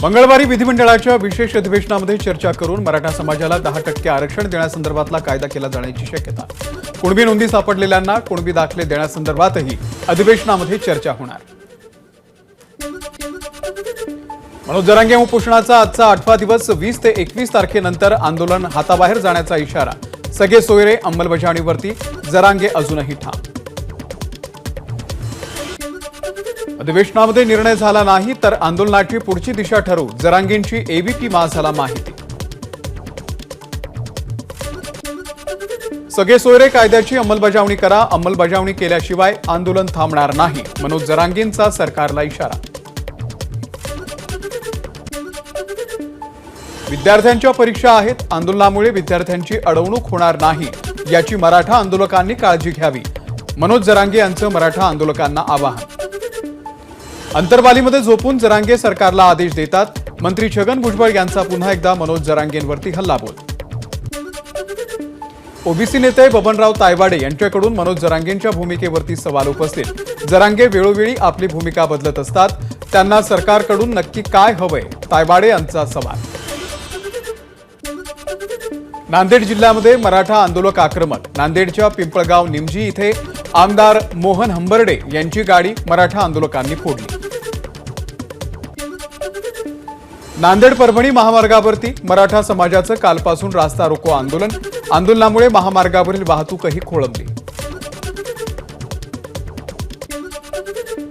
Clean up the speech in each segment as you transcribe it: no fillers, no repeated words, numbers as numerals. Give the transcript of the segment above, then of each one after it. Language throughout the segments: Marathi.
मंगळवारी विधिमंडळाच्या विशेष अधिवेशनामध्ये चर्चा करून मराठा समाजाला 10% आरक्षण देण्यासंदर्भातला कायदा केला जाण्याची शक्यता। कुणबी नोंदी सापडलेल्यांना कुणबी दाखले देण्यासंदर्भातही अधिवेशनामध्ये चर्चा होणार। मनोज जरांगे उपोषणाचा आजचा 8वा दिवस 20 ते 21 तारखेनंतर आंदोलन हाताबाहेर जाण्याचा इशारा। सगळे सोयरे अंमलबजावणीवरती जरांगे अजूनही ठाम। अधिवेशनामध्ये निर्णय झाला नाही तर आंदोलनाची पुढची दिशा ठरवू, जरांगेंची एबीपी माझाला माहिती। सगळे सोयरे कायद्याची अंमलबजावणी करा, अंमलबजावणी केल्याशिवाय आंदोलन थांबणार नाही, मनोज जरांगेंचा सरकारला इशारा। विद्यार्थ्यांच्या परीक्षा आहेत, आंदोलनामुळे विद्यार्थ्यांची अडवणूक होणार नाही याची मराठा आंदोलकांनी काळजी घ्यावी, मनोज जरांगे यांचं मराठा आंदोलकांना आवाहन। अंतर्वालीमध्ये झोपून जरांगे सरकारला आदेश देतात, मंत्री छगन भुजबळ यांचा पुन्हा एकदा मनोज जरांगेंवरती हल्लाबोल। ओबीसी नेते बबनराव तायवाडे यांच्याकडून मनोज जरांगेंच्या भूमिकेवरती सवाल उपस्थित। जरांगे वेळोवेळी आपली भूमिका बदलत असतात, त्यांना सरकारकडून नक्की काय हवंय, तायवाडे यांचा सवाल। नांदेड जिल्ह्यामध्ये मराठा आंदोलक आक्रमक। नांदेडच्या पिंपळगाव निमजी इथे आमदार मोहन हंबर्डे यांची गाडी मराठा आंदोलकांनी फोडली। नांदेड परभणी महामार्गावरती मराठा समाजाचं कालपासून रास्ता रोको आंदोलन। आंदोलनामुळे महामार्गावरील वाहतूकही खोळंबली।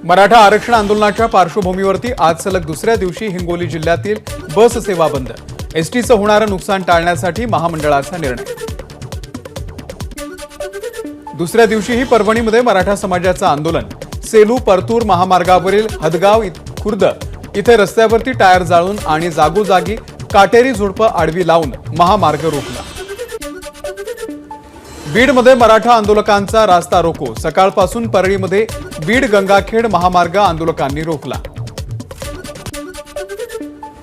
मराठा आरक्षण आंदोलनाच्या पार्श्वभूमीवरती आज सलग दुसऱ्या दिवशी हिंगोली जिल्ह्यातील बस सेवा बंद। एसटीचं होणारं नुकसान टाळण्यासाठी महामंडळाचा निर्णय। दुसऱ्या दिवशीही परभणीमध्ये मराठा समाजाचं आंदोलन। सेलू परतूर महामार्गावरील हदगाव खुर्द इथे रस्त्यावरती टायर जाळून आणि जागोजागी काटेरी झुडपं आडवी लावून महामार्ग रोखला। बीडमध्ये मराठा आंदोलकांचा रास्ता रोको। सकाळपासून परळीमध्ये बीड गंगाखेड महामार्ग आंदोलकांनी रोखला।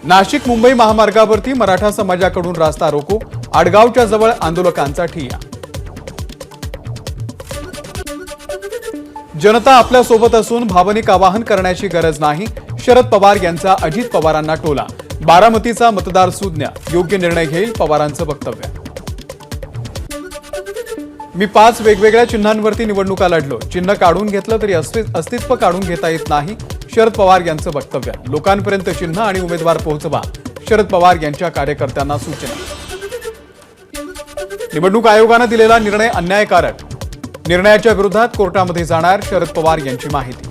नाशिक मुंबई महामार्गावरती मराठा समाजाकडून रास्ता रोको। आडगावच्या जवळ आंदोलकांचा ठिय्या। जनता आपल्या सोबत असून भावनिक आवाहन करण्याची गरज नाही, शरद पवार यांचा अजित पवारांना टोला। बारामतीचा मतदार सुज्ञ योग्य निर्णय घेईल, पवारांचं वक्तव्य। मी 5 वेगवेगळ्या चिन्हांवरती निवडणुका लढलो, चिन्ह काढून घेतलं तरी अस्तित्व काढून घेता येत नाही, शरद पवार यांचं वक्तव्य। लोकांपर्यंत चिन्ह आणि उमेदवार पोहोचवा, शरद पवार यांच्या कार्यकर्त्यांना सूचना। निवडणूक आयोगानं दिलेला निर्णय अन्यायकारक, निर्णयाच्या विरोधात कोर्टामध्ये जाणार, शरद पवार यांची माहिती।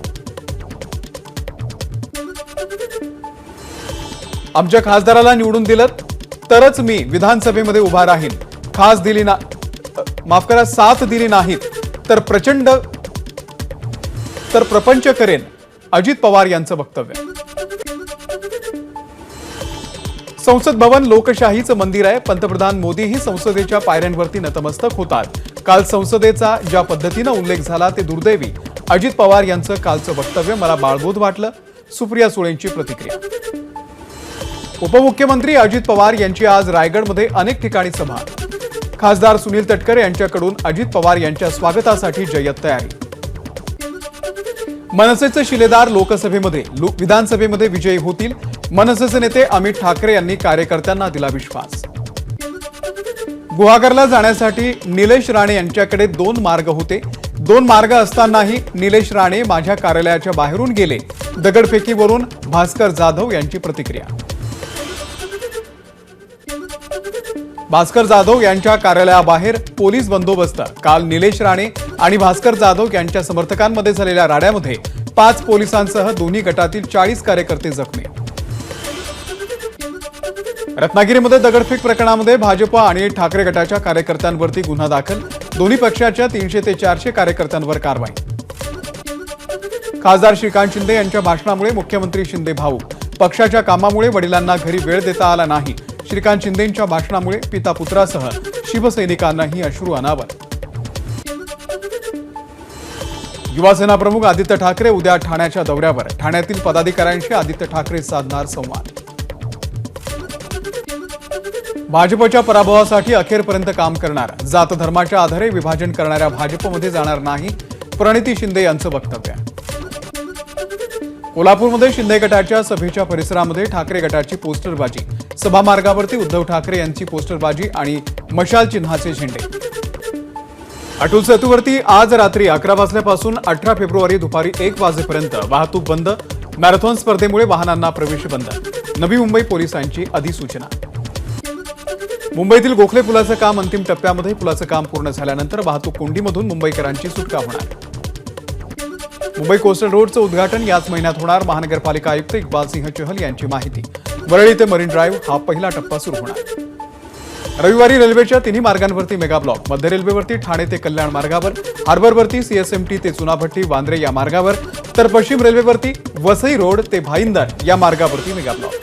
आमच्या खासदाराला निवडून दिलं तरच मी विधानसभेमध्ये उभा राहीन, साथ दिली नाहीत तर प्रपंच करेन, अजित पवार यांचं वक्तव्य। संसद भवन लोकशाहीचं मंदिर आहे, पंतप्रधान मोदीही संसदेच्या पायऱ्यांवरती नतमस्तक होतात। काल संसदेचा ज्या पद्धतीनं उल्लेख झाला ते दुर्दैवी, अजित पवार यांचं कालचं वक्तव्य मला बाळबोध वाटलं, सुप्रिया सुळेंची प्रतिक्रिया। उपमुख्यमंत्री अजित पवार यांची आज रायगडमध्ये अनेक ठिकाणी सभा। खासदार सुनील तटकरे यांच्याकडून अजित पवार यांच्या स्वागतासाठी जय्यत तयारी। मनसेचे शिलेदार लोकसभेमध्ये विधानसभेमध्ये विजयी होतील, मनसेचे नेते अमित ठाकरे यांनी कार्यकर्त्यांना दिला विश्वास। गुहागरला जाण्यासाठी निलेश राणे यांच्याकडे 2 मार्ग होते, 2 मार्ग असतानाही निलेश राणे माझ्या कार्यालयाच्या बाहेरून गेले, दगडफेकीवरून भास्कर जाधव यांची प्रतिक्रिया। भास्कर जाधव यांच्या कार्यालयाबाहेर पोलीस बंदोबस्त। काल निलेश राणे आणि भास्कर जाधव यांच्या समर्थकांमध्ये झालेल्या राड्यामध्ये 5 पोलिसांसह दोन्ही गटातील 40 कार्यकर्ते जखमी। रत्नागिरीमध्ये दगडफेक प्रकरणामध्ये भाजप आणि ठाकरे गटाच्या कार्यकर्त्यांवरती गुन्हा दाखल, दोन्ही पक्षाच्या 300 ते 400 कार्यकर्त्यांवर कारवाई। खासदार श्रीकांत शिंदे यांच्या भाषणामुळे मुख्यमंत्री शिंदे भावूक, पक्षाच्या कामामुळे वडिलांना घरी वेळ देता आला नाही, श्रीकांत शिंदेंच्या भाषणामुळे पिता पुत्रासह शिवसैनिकांनाही अश्रू अनावर। युवासेना प्रमुख आदित्य ठाकरे उद्या ठाण्याच्या दौऱ्यावर, ठाण्यातील पदाधिकाऱ्यांशी आदित्य ठाकरे साधणार संवाद। भाजपच्या पराभवासाठी अखेरपर्यंत काम करणार, जात धर्माच्या आधारे विभाजन करणाऱ्या भाजपमध्ये जाणार नाही, प्रणिती शिंदे यांचं वक्तव्य। कोल्हापूरमध्ये शिंदे गटाच्या सभेच्या परिसरामध्ये ठाकरे गटाची पोस्टरबाजी, सभा मार्गावरती उद्धव ठाकरे यांची पोस्टरबाजी आणि मशाल चिन्हाचे झेंडे. अटल सेतूवरती आज रात्री 11 वाजल्यापासून 18 फेब्रुवारी दुपारी 1 वाजेपर्यंत वाहतूक बंद. मॅरेथॉन स्पर्धेमुळे वाहनांना प्रवेश बंद. नवी मुंबई पोलिसांची अधिसूचना. मुंबईतील गोखले पुलाचं काम अंतिम टप्प्यामध्ये. पुलाचं काम पूर्ण झाल्यानंतर वाहतूक कोंडीमधून मुंबईकरांची सुटका होणार. मुंबई कोस्टल रोडचं उद्घाटन याच महिन्यात होणार. महानगरपालिका आयुक्त इक्बाल सिंह चहल यांची माहिती. वरळी ते मरीन ड्राईव्ह हा पहिला टप्पा सुरू होणार. रविवारी रेल्वेच्या तिन्ही मार्गांवरती मेगा ब्लॉक. मध्य रेल्वेवरती ठाणे ते कल्याण मार्गावर, हार्बरवरती सीएसएमटी ते चुनाभट्टी वांद्रे या मार्गावर, तर पश्चिम रेल्वेवरती वसई रोड ते भाईंदर या मार्गावरती मेगा ब्लॉक.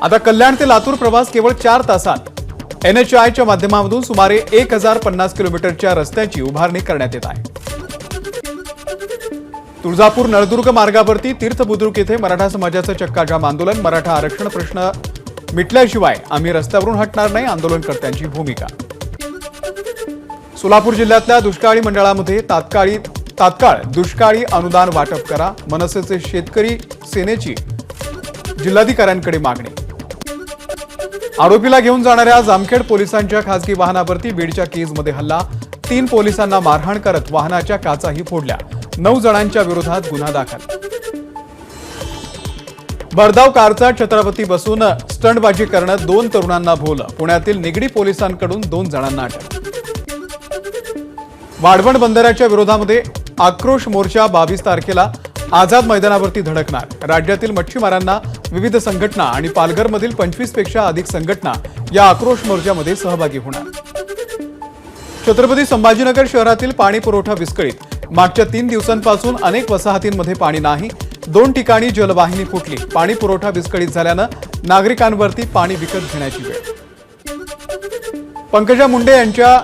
आता कल्याण ते लातूर प्रवास केवळ 4 तासात. एनएचआयच्या माध्यमातून सुमारे 1050 किलोमीटरच्या रस्त्याची उभारणी करण्यात येत आहे. तुळजापूर नळदुर्ग मार्गावरती तीर्थबुद्रुक येथे मराठा समाजाचं चक्काजाम आंदोलन. मराठा आरक्षण प्रश्न मिटल्याशिवाय आम्ही रस्त्यावरून हटणार नाही, आंदोलनकर्त्यांची भूमिका. सोलापूर जिल्ह्यातल्या दुष्काळी मंडळामध्ये तात्काळ दुष्काळी अनुदान वाटप करा. मनसेचे शेतकरी सेनेची जिल्हाधिकाऱ्यांकडे मागणी. आरोपीला घेऊन जाणाऱ्या जामखेड पोलिसांच्या खासगी वाहनावरती बीडच्या केजमध्ये हल्ला. 3 पोलिसांना मारहाण करत वाहनाच्या काचाही फोडल्या. 9 जणांच्या विरोधात गुन्हा दाखल. भरधाव कारचा छत्रपती बसून स्टंटबाजी करण्यात 2 तरुणांना भोवलं. पुण्यातील निगडी पोलिसांकडून 2 जणांना अटक. वाढवण बंदराच्या विरोधामध्ये आक्रोश मोर्चा 22 तारखेला आझाद मैदानावरती धडकणार. राज्यातील मच्छीमारांना विविध संघटना आणि पालघरमधील 25 पेक्षा अधिक संघटना या आक्रोश मोर्चामध्ये सहभागी होणार. छत्रपती संभाजीनगर शहरातील पाणी पुरवठा विस्कळीत. मागच्या 3 दिवसांपासून अनेक वसाहतींमध्ये पाणी नाही. 2 ठिकाणी जलवाहिनी फुटली. पाणी पुरवठा विस्कळीत झाल्यानं नागरिकांवरती पाणी विकत घेण्याची वेळ. पंकजा मुंडे यांच्या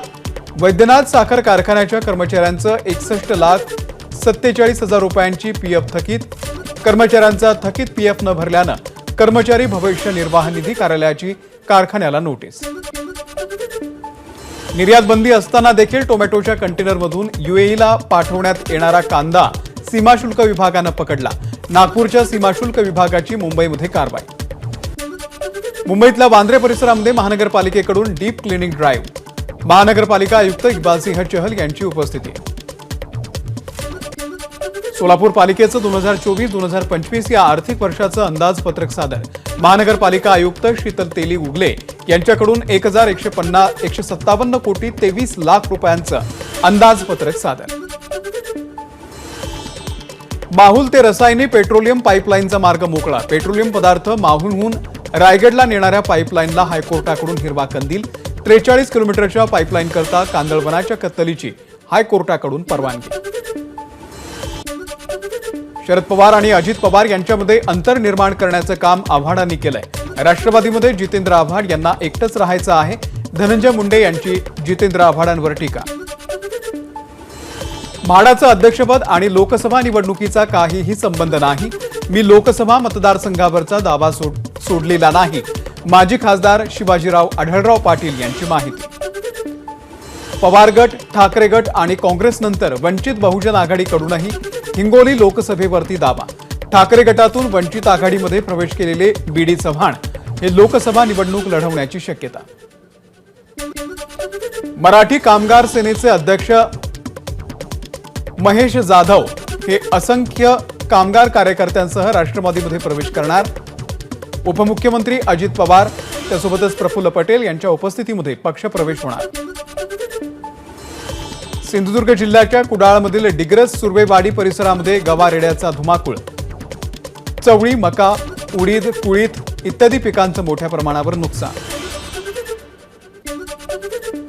वैद्यनाथ साखर कारखान्याच्या कर्मचाऱ्यांचं 61,47,000 रुपयांची पीएफ थकीत. कर्मचाऱ्यांचा थकीत पीएफ न भरल्यानं कर्मचारी भविष्य निर्वाह निधी कार्यालयाची कारखान्याला नोटीस. निर्यात बंदी असताना देखील टोमॅटोच्या कंटेनरमधून यूएईला पाठवण्यात येणारा कांदा सीमाशुल्क विभागानं पकडला. नागपूरच्या सीमाशुल्क विभागाची मुंबईमध्ये कारवाई. मुंबईतल्या वांद्रे परिसरामध्ये महानगरपालिकेकडून डीप क्लिनिंग ड्राईव्ह. महानगरपालिका आयुक्त इक्बाल सिंह चहल यांची उपस्थिती. सोलापूर पालिकेचं 2024-2025 या आर्थिक वर्षाचं अंदाजपत्रक सादर. महानगरपालिका आयुक्त शीतल तेली उगले यांच्याकडून 1,157 कोटी 23 लाख रुपयांचं अंदाजपत्रक सादर. माहुल ते रसायने पेट्रोलियम पाईपलाईनचा मार्ग मोकळा. पेट्रोलियम पदार्थ माहुलहून रायगडला नेणाऱ्या पाईपलाईनला हायकोर्टाकडून हिरवा कंदील. 43 किलोमीटरच्या पाईपलाईन करता कांदळवनाच्या कत्तलीची हायकोर्टाकडून परवानगी. शरद पवार आणि अजित पवार यांच्यामध्ये अंतर निर्माण करण्याचं काम आव्हाडांनी केलंय. राष्ट्रवादीमध्ये जितेंद्र आव्हाड यांना एकटंच राहायचं आहे. धनंजय मुंडे यांची जितेंद्र आव्हाडांवर टीका. म्हाडाचं अध्यक्षपद आणि लोकसभा निवडणुकीचा काहीही संबंध नाही. मी लोकसभा मतदारसंघावरचा दावा सोडलेला नाही. माजी खासदार शिवाजीराव आढळराव पाटील यांची माहिती. पवार गट, ठाकरे गट आणि काँग्रेसनंतर वंचित बहुजन आघाडीकडूनही हिंगोली लोकसभेवरती दावा. ठाकरे गटातून वंचित आघाडीमध्ये प्रवेश केलेले बीडी चव्हाण हे लोकसभा निवडणूक लढवण्याची शक्यता. मराठी कामगार सेनेचे अध्यक्ष महेश जाधव हे असंख्य कामगार कार्यकर्त्यांसह राष्ट्रवादीमध्ये प्रवेश करणार. उपमुख्यमंत्री अजित पवार त्यासोबतच प्रफुल्ल पटेल यांच्या उपस्थितीमध्ये पक्षप्रवेश होणार. सिंधुदुर्ग जिल्ह्याच्या कुडाळमधील डिग्रस सुर्वेवाडी परिसरामध्ये गवारेड्याचा धुमाकूळ. चवळी, मका, उडीद, कुळीथ इत्यादी पिकांचं मोठ्या प्रमाणावर नुकसान.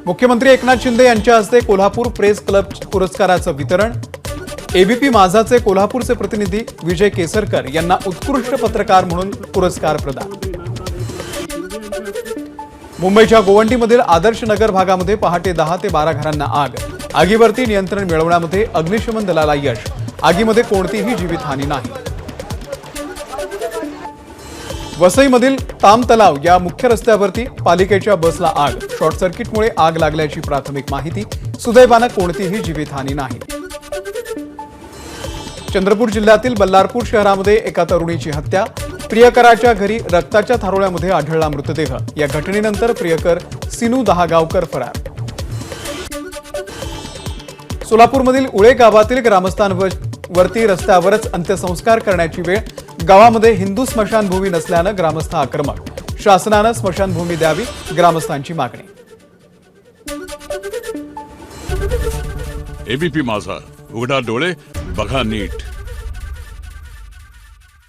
मुख्यमंत्री एकनाथ शिंदे यांच्या हस्ते कोल्हापूर प्रेस क्लब पुरस्काराचं वितरण. एबीपी माझाचे कोल्हापूरचे प्रतिनिधी विजय केसरकर यांना उत्कृष्ट पत्रकार म्हणून पुरस्कार प्रदान. मुंबईच्या गोवंडीमधील आदर्श नगर भागामध्ये पहाटे 10 ते 12 घरांना आग. आगीवरती नियंत्रण मिळवण्यामध्ये अग्निशमन दलाला यश. आगीमध्ये कोणतीही जीवितहानी नाही. वसईमधील ताम तलाव या मुख्य रस्त्यावरती पालिकेच्या बसला आग. शॉर्ट सर्किटमुळे आग लागल्याची प्राथमिक माहिती. सुदैवानं कोणतीही जीवितहानी नाही. चंद्रपूर जिल्ह्यातील बल्लारपूर शहरामध्ये एका तरुणीची हत्या, प्रियकराच्या घरी रक्ताच्या थारोळ्यामध्ये आढळला मृतदेह। या घटनेनंतर प्रियकर सिनू दहागावकर फरार। सोलापूरमधील उळे गावातील ग्रामस्थांवरती रस्त्यावरच अंत्यसंस्कार करण्याची वेळ। गावामध्ये हिंदू स्मशानभूमी नसल्यानं ग्रामस्थ आक्रमक। शासनानं स्मशानभूमी द्यावी, ग्रामस्थांची मागणी। एबीपी माझा, उघडा डोळे बघा नीट।